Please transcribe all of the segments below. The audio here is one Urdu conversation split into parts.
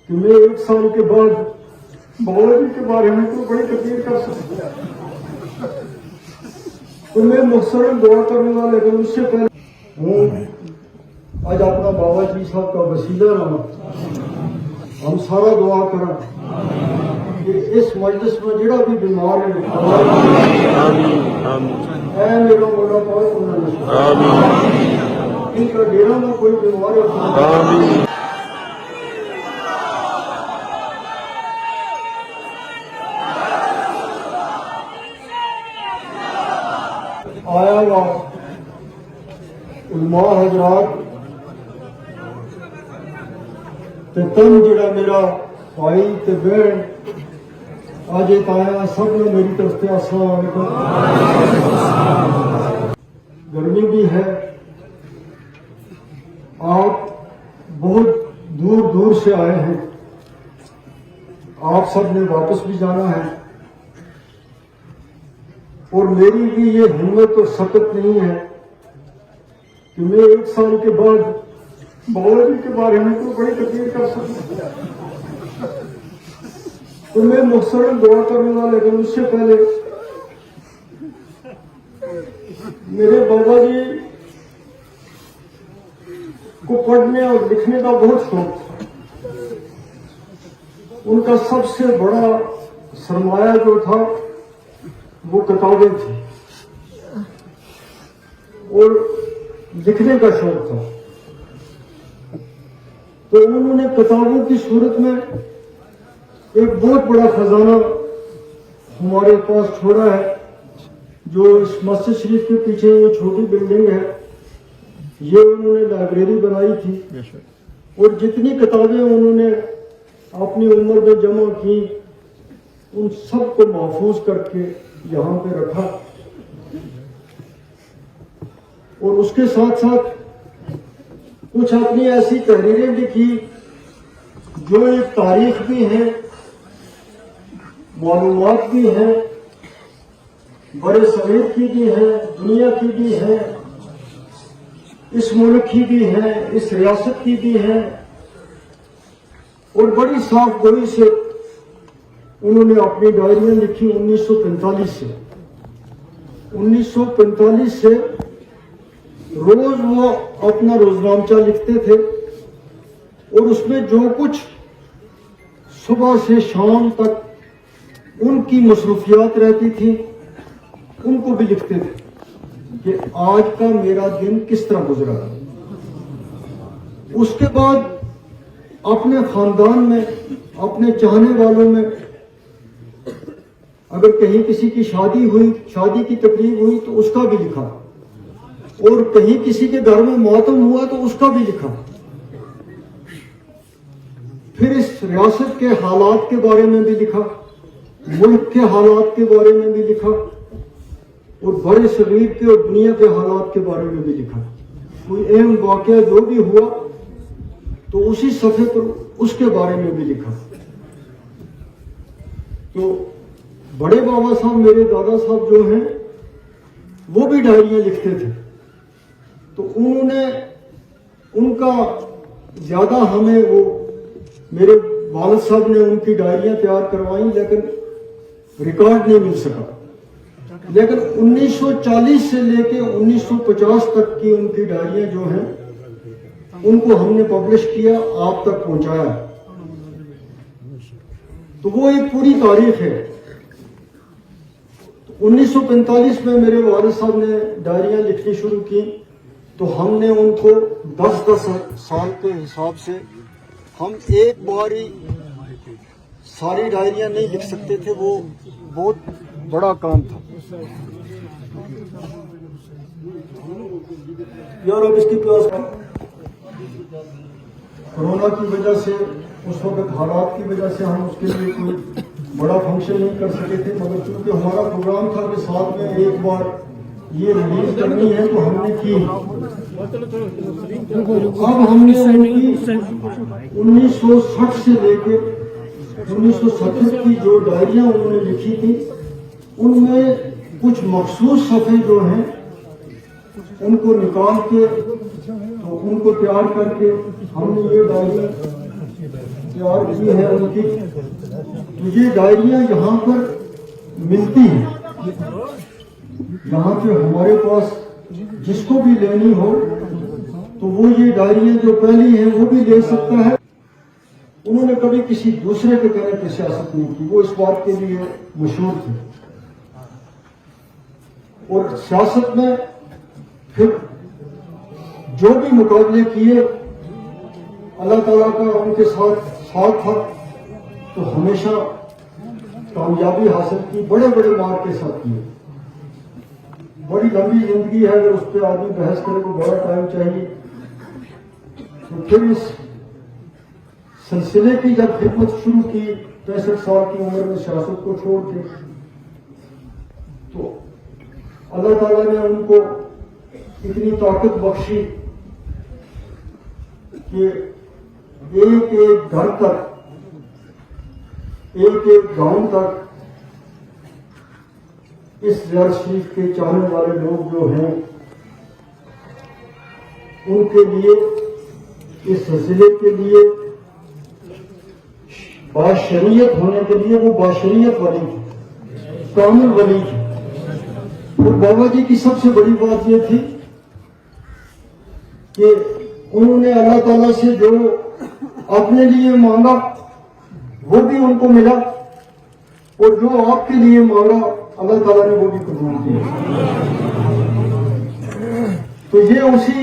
کہ میں 1 سال کے بعد بابا جی کے بارے میں تو بڑی تقریر کر سکتا تو میں مختصراً دعا کروں گا، لیکن اس سے پہلے ہوں آج اپنا بابا جی صاحب کا وسیلہ رہا ہم سارا دعا کریں کہ اس مجلس میں جڑا بھی بیمار ہے اے میرا مولا پاک ان کا ڈیرا میں کوئی بیمار ہے آیا گا علماء حضرات تے تم جڑا میرا بھائی تے بہن آج آیا سب نے میری طرف سے السلام علیکم۔ گرمی بھی ہے، آپ بہت دور دور سے آئے ہیں، آپ سب نے واپس بھی جانا ہے، اور میری بھی یہ ہمت اور سخت نہیں ہے کہ میں 1 سال کے بعد بابا جی کے بارے میں تو بڑی تقریر کر سکتا تو میں مختصراً دعا کروں گا، لیکن اس سے پہلے میرے بابا جی کو پڑھنے اور لکھنے کا بہت شوق تھا۔ ان کا سب سے بڑا سرمایہ جو تھا وہ کتابیں تھیں اور لکھنے کا شوق تھا، تو انہوں نے کتابوں کی صورت میں ایک بہت بڑا خزانہ ہمارے پاس چھوڑا ہے، جو اس مسجد شریف کے پیچھے یہ چھوٹی بلڈنگ ہے، یہ انہوں نے لائبریری بنائی تھی، اور جتنی کتابیں انہوں نے اپنی عمر میں جمع کی ان سب کو محفوظ کر کے یہاں پہ رکھا، اور اس کے ساتھ ساتھ کچھ اپنی ایسی تحریریں لکھی جو ایک تاریخ بھی ہے، معلومات بھی ہیں، بڑے صغیر کی بھی ہے، دنیا کی بھی ہے، اس ملک کی بھی ہے، اس ریاست کی بھی ہے، اور بڑی صاف گوئی سے انہوں نے اپنی ڈائریاں لکھی 1945 سے روز وہ اپنا روزنامچہ لکھتے تھے، اور اس میں جو کچھ صبح سے شام تک ان کی مصروفیات رہتی تھی ان کو بھی لکھتے تھے کہ آج کا میرا دن کس طرح گزرا۔ اس کے بعد اپنے خاندان میں، اپنے چاہنے والوں میں اگر کہیں کسی کی شادی ہوئی، شادی کی تقریب ہوئی تو اس کا بھی لکھا، اور کہیں کسی کے گھر میں ماتم ہوا تو اس کا بھی لکھا، پھر اس ریاست کے حالات کے بارے میں بھی لکھا، ملک کے حالات کے بارے میں بھی لکھا، اور بڑے صغیر کے اور دنیا کے حالات کے بارے میں بھی لکھا۔ کوئی اہم واقعہ جو بھی ہوا تو اسی صفحے پر اس کے بارے میں بھی لکھا۔ تو بڑے بابا صاحب، میرے دادا صاحب جو ہیں، وہ بھی ڈائریاں لکھتے تھے، تو انہوں نے ان کا زیادہ ہمیں وہ میرے والد صاحب نے ان کی ڈائریاں تیار کروائی، لیکن ریکارڈ نہیں مل سکا، لیکن 1940 سے لے کے 1950 تک کی ان کی ڈائریاں جو ہیں ان کو ہم نے پبلش کیا، آپ تک پہنچایا، تو وہ ایک پوری تاریخ ہے۔ 1945 میں میرے والد صاحب نے ڈائریاں لکھنی شروع کی، تو ہم نے ان کو 10 سال کے حساب سے ہم ایک بار ہی ساری ڈائریاں نہیں لکھ سکتے تھے، وہ بہت بڑا کام تھا۔ یار اب اس کی پیاس کورونا کی وجہ سے، اس وقت حالات کی وجہ سے ہم اس کے لیے کوئی بڑا فنکشن نہیں کر سکے تھے، مگر چونکہ ہمارا پروگرام تھا کہ ساتھ میں ایک بار یہ ریلیز کرنی ہے تو ہم نے کی۔ اب ہم نے 1960 سے لے کے 1970 کی جو ڈائریاں انہوں نے لکھی تھی، ان میں کچھ مخصوص صفحے جو ہیں ان کو نکال کے تو ان کو تیار کر کے ہم نے یہ ڈائری تیار کی ہے ان کی، تو یہ ڈائریاں یہاں پر ملتی ہیں، یہاں پہ ہمارے پاس جس کو بھی لینی ہو تو وہ یہ ڈائریاں جو پہلی ہیں وہ بھی لے سکتا ہے۔ انہوں نے کبھی کسی دوسرے کے کہنے پہ سیاست نہیں کی، وہ اس بات کے لیے مشہور تھے۔ اور سیاست میں پھر جو بھی مقابلے کیے اللہ تعالیٰ کا ان کے ساتھ تھا، تو ہمیشہ کامیابی حاصل کی، بڑے بڑے مارک کے ساتھ کیے۔ بڑی لمبی زندگی ہے، اگر اس پہ آدمی بحث کرے تو بڑا ٹائم چاہیے۔ تو پھر اس سلسلے کی جب خدمت شروع کی 65 سال کی عمر میں سیاست کو چھوڑ کے، تو اللہ تعالیٰ نے ان کو اتنی طاقت بخشی کہ ایک ایک گھر تک، ایک ایک گاؤں تک اس زیارت شریف کے چاہنے والے لوگ جو ہیں ان کے لیے، اس سلسلے کے لیے باشریت ہونے کے لیے وہ باشریت ولی تھی، کامل ولی تھی۔ اور بابا جی کی سب سے بڑی بات یہ تھی کہ انہوں نے اللہ تعالیٰ سے جو اپنے لیے مانگا وہ بھی ان کو ملا، اور جو آپ کے لیے مانگا اللہ تعالیٰ نے وہ بھی قبول کیا۔ تو یہ اسی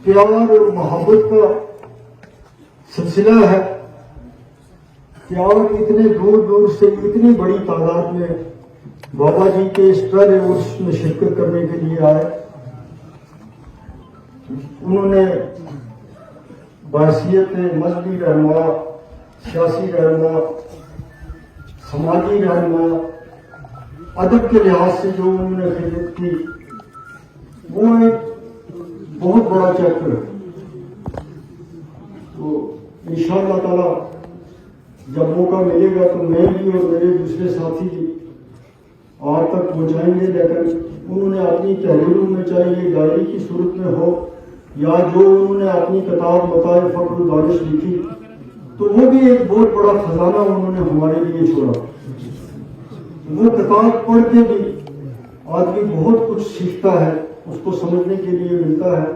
پیار اور محبت کا سلسلہ ہے کہ آپ اتنے دور دور سے اتنی بڑی تعداد میں بابا جی کے اس پہلے عرس میں شرکت کرنے کے لیے آئے۔ انہوں نے بحیثیت مذہبی رہنما، سیاسی رہنما، سماجی رہنما، ادب کے لحاظ سے جو انہوں نے خدمت کی وہ ایک بہت بڑا چیپٹر ہے۔ تو انشاءاللہ تعالی جب موقع ملے گا تو میں بھی اور میرے دوسرے ساتھی بھی آج تک پہنچائیں گے، لیکن انہوں نے اپنی تحریروں میں، چاہے یہ ڈائری کی صورت میں ہو یا جو انہوں نے اپنی کتاب متاع فخر الدانش لکھی، تو وہ بھی ایک بہت بڑا خزانہ انہوں نے ہمارے لیے چھوڑا۔ وہ کتاب پڑھ کے بھی آدمی بہت کچھ سیکھتا ہے، اس کو سمجھنے کے لیے ملتا ہے۔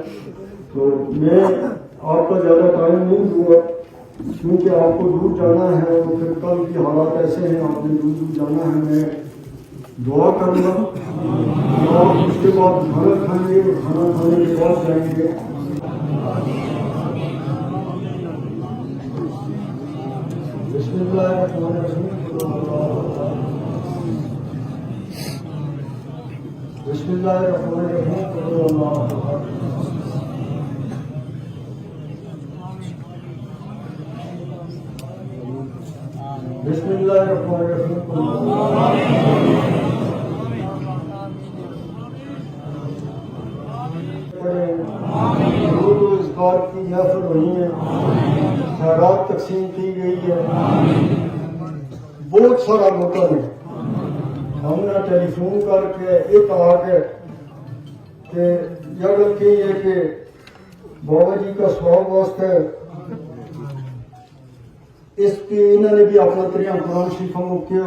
تو میں آپ کا زیادہ ٹائم نہیں دوں گا کیونکہ آپ کو دور جانا ہے، اور پھر کل کی حالات ایسے ہیں، آپ نے دور دور جانا ہے۔ میں دعا کروں گا اور اس کے بعد کھانا کھائیں گے، اور کھانا کھانے کے بعد جائیں گے۔ بسم اللہ الرحمن الرحیم، بسم اللہ الرحمن الرحیم، بسم اللہ الرحمن الرحیم۔ اذکار کی محفل ہوئی ہے، خیرات تقسیم کی گئی ہے، بہت سارا موقع ہے۔ ہم نے ٹیلی فون کر کے ایک کہا کہ یہ گل کی ہے کہ بابا جی کا سواب واسطہ اس کی انہوں نے بھی اپنا طریقہ قرآن شریف ہم کیا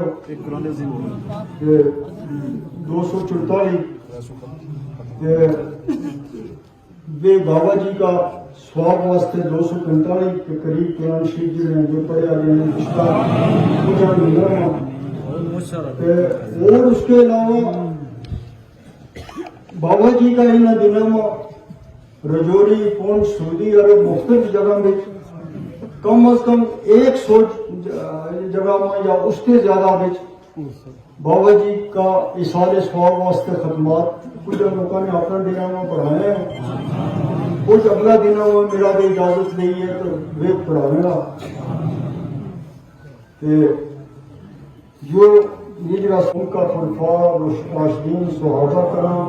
244 بے بابا جی کا سواب واسطے 245 کے قریب قرآن شریف جو ہیں جو پڑھے آگے ہیں پچھلا ملنا، اور اس کے علاوہ بابا جی کا ان دنوں میں رجوری، پونچھ، سعودی عرب مختلف جگہ میں کم از کم 100 جگہ میں یا اس کے زیادہ میں بابا جی کا ایصال ثواب واسطے خدمات کچھ لوگوں نے اپنا دنوں میں پڑھایا ہے، کچھ اگلا دنوں میں میرا بھی اجازت نہیں ہے تو وہ پڑھانے گا کہ جو یہ رسول کا خلفاء راشدین صحابہ کرام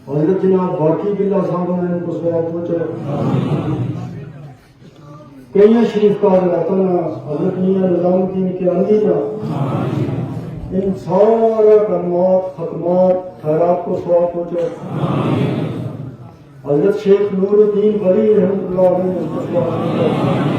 حضرت جناب باقی بلّہ صاحب نے ان کو ثواب پہنچا، کئی شریف کا حضرت میاں نظام الدین کے اندینا، ان سارا کلمات، ختمات، خیرات کو ثواب پہنچا۔ حضرت شیخ نور الدین ولی رحمۃ اللہ علیہ